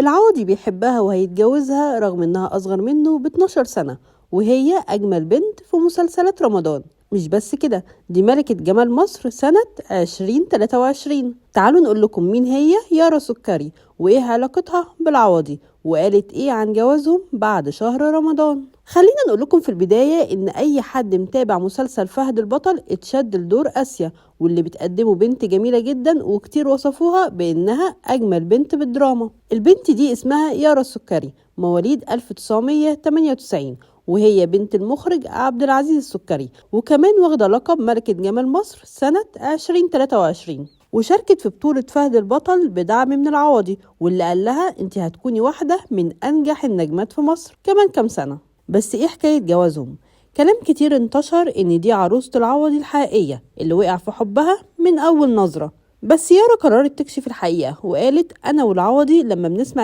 العوضي بيحبها وهيتجوزها رغم إنها أصغر منه ب12 سنة، وهي أجمل بنت في مسلسلات رمضان. مش بس كده، دي ملكة جمال مصر سنة 2023. تعالوا نقول لكم مين هي يارا سكري، وإيه علاقتها بالعوضي، وقالت إيه عن جوازهم بعد شهر رمضان. خلينا نقول لكم في البداية إن أي حد متابع مسلسل فهد البطل اتشد لدور آسيا، واللي بتقدمه بنت جميلة جدا، وكتير وصفوها بإنها أجمل بنت بالدراما. البنت دي اسمها يارا السكري، مواليد 1998، وهي بنت المخرج عبد العزيز السكري، وكمان واخدة لقب ملكة جمال مصر سنة 2023. وشاركت في بطولة فهد البطل بدعم من العوضي، واللي قال لها انت هتكوني واحدة من أنجح النجمات في مصر كمان كام سنة. بس ايه حكاية جوازهم؟ كلام كتير انتشر ان دي عروسة العوضي الحقيقية اللي وقع في حبها من أول نظرة. بس يارا قررت تكشف الحقيقة، وقالت أنا والعوضي لما بنسمع